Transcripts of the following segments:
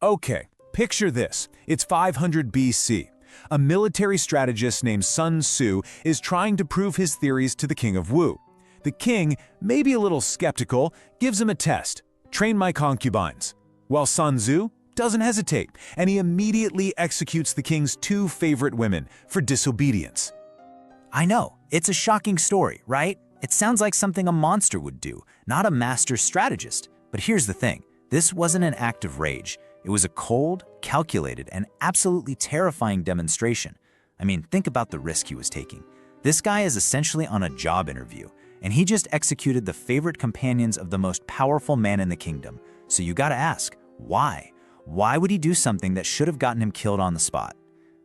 Okay, picture this. It's 500 BC. A military strategist named Sun Tzu is trying to prove his theories to the king of Wu. The king, maybe a little skeptical, gives him a test. Train my concubines. While Sun Tzu doesn't hesitate, and he immediately executes the king's two favorite women for disobedience. I know, it's a shocking story, right? It sounds like something a monster would do, not a master strategist. But here's the thing, this wasn't an act of rage. It was a cold, calculated, and absolutely terrifying demonstration. I mean, think about the risk he was taking. This guy is essentially on a job interview, and he just executed the favorite companions of the most powerful man in the kingdom. So you gotta ask, why? Why would he do something that should have gotten him killed on the spot?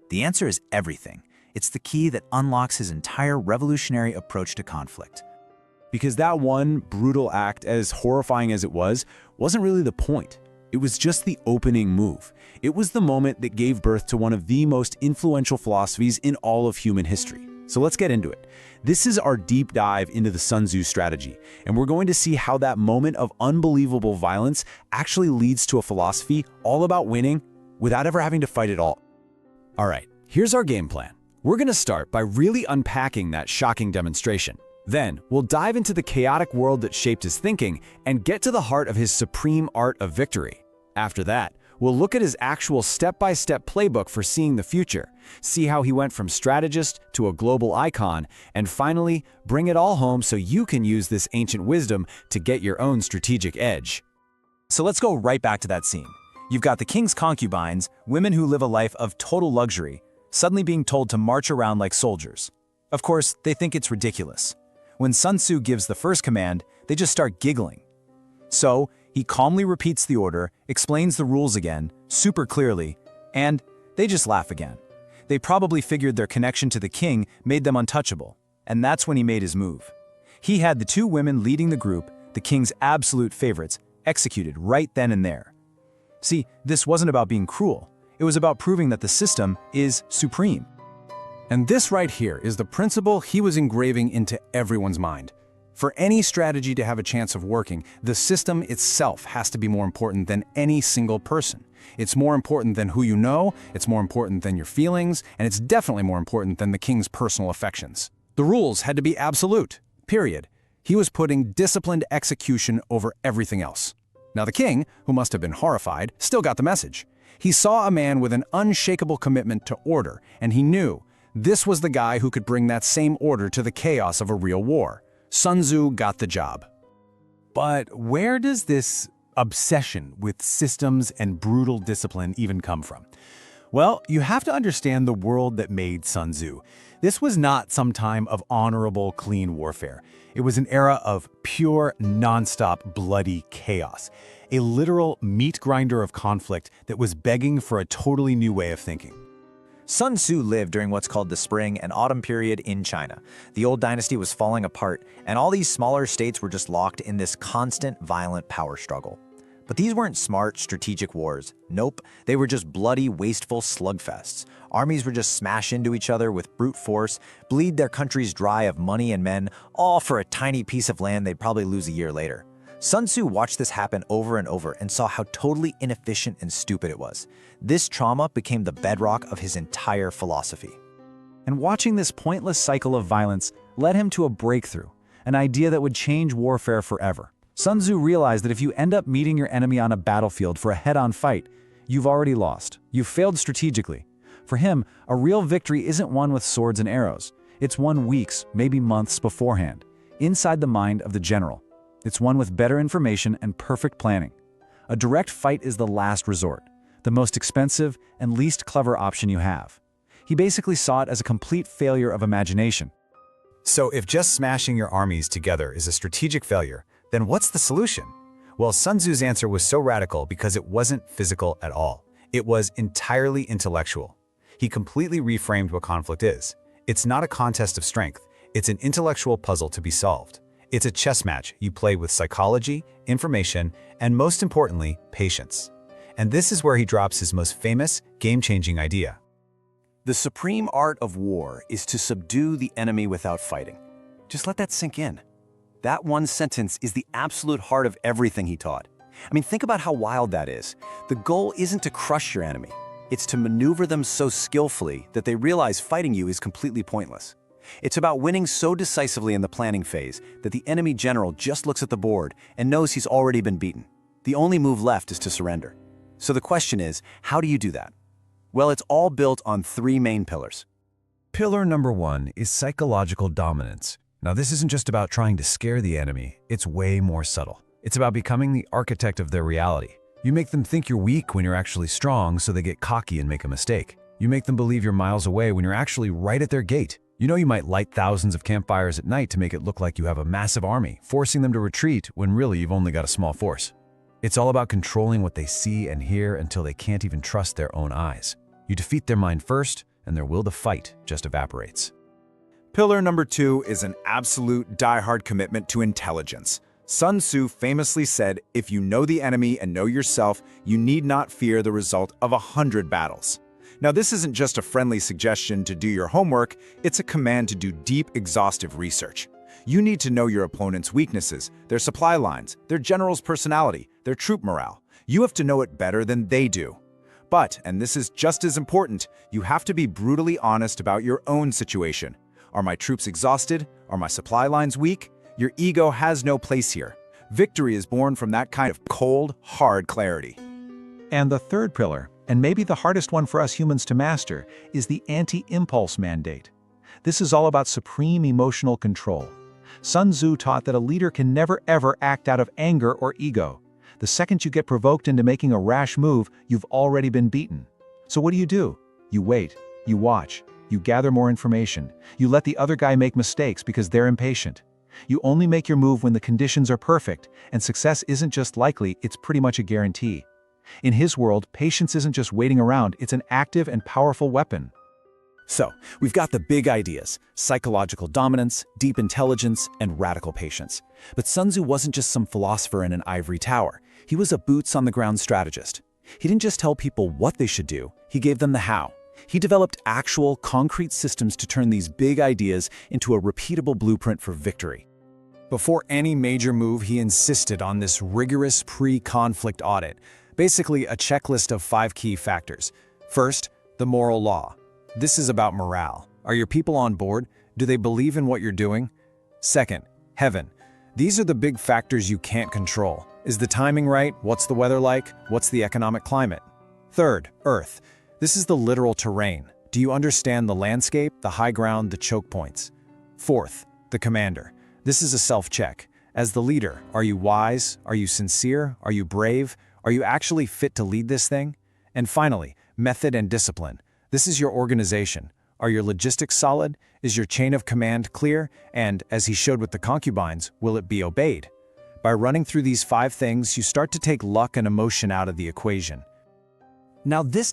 The answer is everything. It's the key that unlocks his entire revolutionary approach to conflict. Because that one brutal act, as horrifying as it was, wasn't really the point. It was just the opening move. It was the moment that gave birth to one of the most influential philosophies in all of human history. So let's get into it. This is our deep dive into the Sun Tzu strategy, and we're going to see how that moment of unbelievable violence actually leads to a philosophy all about winning without ever having to fight at all. All right, here's our game plan. We're going to start by really unpacking that shocking demonstration. Then, we'll dive into the chaotic world that shaped his thinking and get to the heart of his supreme art of victory. After that, we'll look at his actual step-by-step playbook for seeing the future, see how he went from strategist to a global icon, and finally, bring it all home so you can use this ancient wisdom to get your own strategic edge. So let's go right back to that scene. You've got the king's concubines, women who live a life of total luxury, suddenly being told to march around like soldiers. Of course, they think it's ridiculous. When Sun Tzu gives the first command, they just start giggling. So, he calmly repeats the order, explains the rules again, super clearly, and they just laugh again. They probably figured their connection to the king made them untouchable, and that's when he made his move. He had the two women leading the group, the king's absolute favorites, executed right then and there. See, this wasn't about being cruel. It was about proving that the system is supreme. And this right here is the principle he was engraving into everyone's mind. For any strategy to have a chance of working, the system itself has to be more important than any single person. It's more important than who you know, it's more important than your feelings, and it's definitely more important than the king's personal affections. The rules had to be absolute, period. He was putting disciplined execution over everything else. Now the king, who must have been horrified, still got the message. He saw a man with an unshakable commitment to order, and he knew this was the guy who could bring that same order to the chaos of a real war. Sun Tzu got the job. But where does this obsession with systems and brutal discipline even come from? Well, you have to understand the world that made Sun Tzu. This was not some time of honorable, clean warfare. It was an era of pure, nonstop, bloody chaos. A literal meat grinder of conflict that was begging for a totally new way of thinking. Sun Tzu lived during what's called the Spring and Autumn period in China. The old dynasty was falling apart, and all these smaller states were just locked in this constant, violent power struggle. But these weren't smart, strategic wars. Nope, they were just bloody, wasteful slugfests. Armies would just smash into each other with brute force, bleed their countries dry of money and men, all for a tiny piece of land they'd probably lose a year later. Sun Tzu watched this happen over and over and saw how totally inefficient and stupid it was. This trauma became the bedrock of his entire philosophy. And watching this pointless cycle of violence led him to a breakthrough, an idea that would change warfare forever. Sun Tzu realized that if you end up meeting your enemy on a battlefield for a head-on fight, you've already lost. You've failed strategically. For him, a real victory isn't won with swords and arrows. It's won weeks, maybe months beforehand, inside the mind of the general. It's won with better information and perfect planning. A direct fight is the last resort, the most expensive and least clever option you have. He basically saw it as a complete failure of imagination. So if just smashing your armies together is a strategic failure, then what's the solution? Well, Sun Tzu's answer was so radical because it wasn't physical at all. It was entirely intellectual. He completely reframed what conflict is. It's not a contest of strength. It's an intellectual puzzle to be solved. It's a chess match you play with psychology, information, and most importantly, patience. And this is where he drops his most famous, game-changing idea. The supreme art of war is to subdue the enemy without fighting. Just let that sink in. That one sentence is the absolute heart of everything he taught. I mean, think about how wild that is. The goal isn't to crush your enemy. It's to maneuver them so skillfully that they realize fighting you is completely pointless. It's about winning so decisively in the planning phase that the enemy general just looks at the board and knows he's already been beaten. The only move left is to surrender. So the question is, how do you do that? Well, it's all built on three main pillars. Pillar number 1 is psychological dominance. Now, this isn't just about trying to scare the enemy, it's way more subtle. It's about becoming the architect of their reality. You make them think you're weak when you're actually strong, so they get cocky and make a mistake. You make them believe you're miles away when you're actually right at their gate. You know you might light thousands of campfires at night to make it look like you have a massive army, forcing them to retreat when really you've only got a small force. It's all about controlling what they see and hear until they can't even trust their own eyes. You defeat their mind first, and their will to fight just evaporates. Pillar number 2 is an absolute die-hard commitment to intelligence. Sun Tzu famously said, if you know the enemy and know yourself, you need not fear the result of 100 battles. Now, this isn't just a friendly suggestion to do your homework, it's a command to do deep, exhaustive research. You need to know your opponent's weaknesses, their supply lines, their general's personality, their troop morale. You have to know it better than they do. But, and this is just as important, you have to be brutally honest about your own situation. Are my troops exhausted? Are my supply lines weak? Your ego has no place here. Victory is born from that kind of cold, hard clarity. And the third pillar, and maybe the hardest one for us humans to master, is the anti-impulse mandate. This is all about supreme emotional control. Sun Tzu taught that a leader can never ever act out of anger or ego. The second you get provoked into making a rash move, you've already been beaten. So what do? You wait, you watch, you gather more information, you let the other guy make mistakes because they're impatient. You only make your move when the conditions are perfect, and success isn't just likely, it's pretty much a guarantee. In his world, patience isn't just waiting around, it's an active and powerful weapon. So, we've got the big ideas: psychological dominance, deep intelligence, and radical patience. But Sun Tzu wasn't just some philosopher in an ivory tower. He was a boots-on-the-ground strategist. He didn't just tell people what they should do, he gave them the how. He developed actual, concrete systems to turn these big ideas into a repeatable blueprint for victory. Before any major move, he insisted on this rigorous pre-conflict audit, basically a checklist of 5 key factors. First, the moral law. This is about morale. Are your people on board? Do they believe in what you're doing? Second, heaven. These are the big factors you can't control. Is the timing right? What's the weather like? What's the economic climate? Third, earth. This is the literal terrain. Do you understand the landscape, the high ground, the choke points? Fourth, the commander. This is a self-check. As the leader, are you wise? Are you sincere? Are you brave? Are you actually fit to lead this thing? And finally, method and discipline. This is your organization. Are your logistics solid? Is your chain of command clear? And, as he showed with the concubines, will it be obeyed? By running through these 5 things, you start to take luck and emotion out of the equation. Now this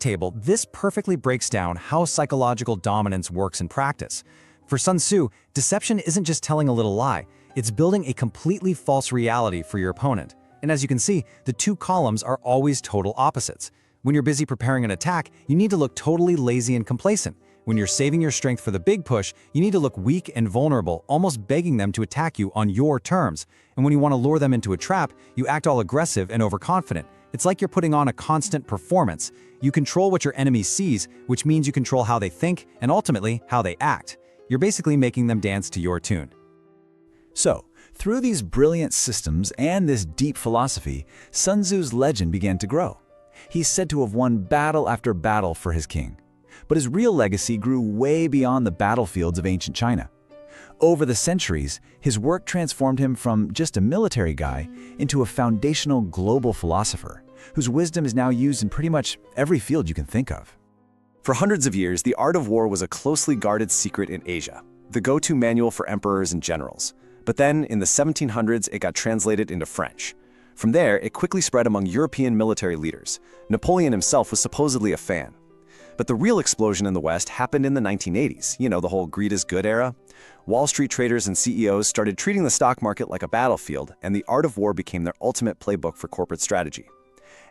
perfectly breaks down how psychological dominance works in practice. For Sun Tzu, deception isn't just telling a little lie, it's building a completely false reality for your opponent. And as you can see, the 2 columns are always total opposites. When you're busy preparing an attack, you need to look totally lazy and complacent. When you're saving your strength for the big push, you need to look weak and vulnerable, almost begging them to attack you on your terms. And when you want to lure them into a trap, you act all aggressive and overconfident. It's like you're putting on a constant performance. You control what your enemy sees, which means you control how they think and ultimately how they act. You're basically making them dance to your tune. So, through these brilliant systems and this deep philosophy, Sun Tzu's legend began to grow. He's said to have won battle after battle for his king. But his real legacy grew way beyond the battlefields of ancient China. Over the centuries, his work transformed him from just a military guy into a foundational global philosopher, whose wisdom is now used in pretty much every field you can think of. For hundreds of years, the art of war was a closely guarded secret in Asia, the go-to manual for emperors and generals. But then, in the 1700s, it got translated into French. From there, it quickly spread among European military leaders. Napoleon himself was supposedly a fan. But the real explosion in the West happened in the 1980s, the whole greed is good era. Wall Street traders and CEOs started treating the stock market like a battlefield, and the art of war became their ultimate playbook for corporate strategy.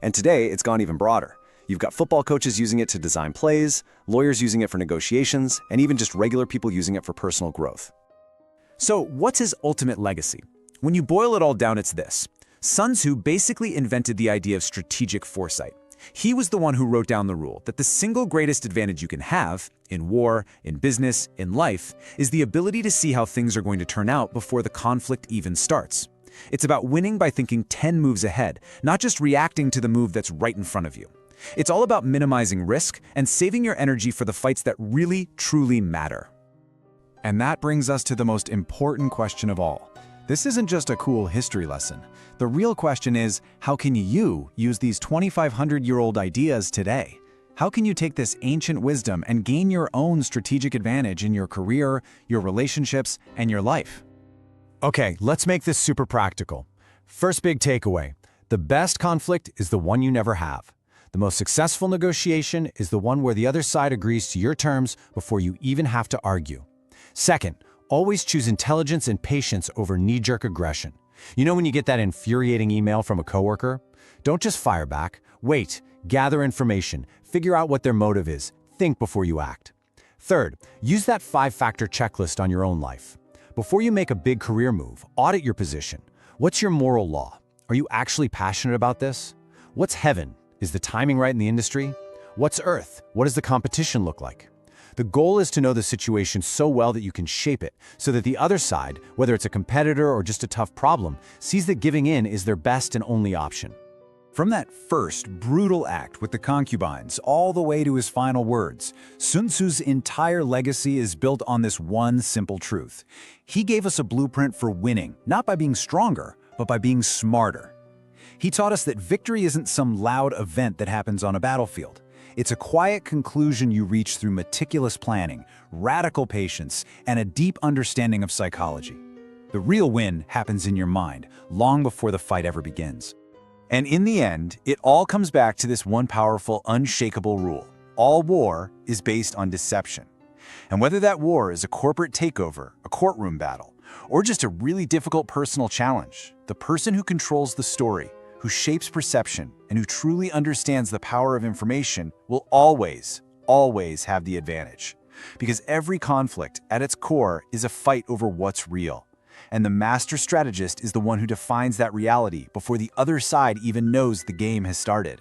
And today, it's gone even broader. You've got football coaches using it to design plays, lawyers using it for negotiations, and even just regular people using it for personal growth. So, what's his ultimate legacy? When you boil it all down, it's this. Sun Tzu basically invented the idea of strategic foresight. He was the one who wrote down the rule that the single greatest advantage you can have, in war, in business, in life, is the ability to see how things are going to turn out before the conflict even starts. It's about winning by thinking 10 moves ahead, not just reacting to the move that's right in front of you. It's all about minimizing risk and saving your energy for the fights that really, truly matter. And that brings us to the most important question of all. This isn't just a cool history lesson. The real question is, how can you use these 2,500-year-old ideas today? How can you take this ancient wisdom and gain your own strategic advantage in your career, your relationships, and your life? Okay, let's make this super practical. First big takeaway: the best conflict is the one you never have. The most successful negotiation is the one where the other side agrees to your terms before you even have to argue. Second, always choose intelligence and patience over knee-jerk aggression. You know when you get that infuriating email from a coworker? Don't just fire back. Wait, gather information, figure out what their motive is, think before you act. Third, use that 5-factor checklist on your own life. Before you make a big career move, audit your position. What's your moral law? Are you actually passionate about this? What's heaven? Is the timing right in the industry? What's earth? What does the competition look like? The goal is to know the situation so well that you can shape it, so that the other side, whether it's a competitor or just a tough problem, sees that giving in is their best and only option. From that first brutal act with the concubines all the way to his final words, Sun Tzu's entire legacy is built on this one simple truth. He gave us a blueprint for winning, not by being stronger, but by being smarter. He taught us that victory isn't some loud event that happens on a battlefield. It's a quiet conclusion you reach through meticulous planning, radical patience, and a deep understanding of psychology. The real win happens in your mind, long before the fight ever begins. And in the end, it all comes back to this one powerful, unshakable rule. All war is based on deception. And whether that war is a corporate takeover, a courtroom battle, or just a really difficult personal challenge, the person who controls the story, who shapes perception, and who truly understands the power of information will always, always have the advantage. Because every conflict, at its core, is a fight over what's real. And the master strategist is the one who defines that reality before the other side even knows the game has started.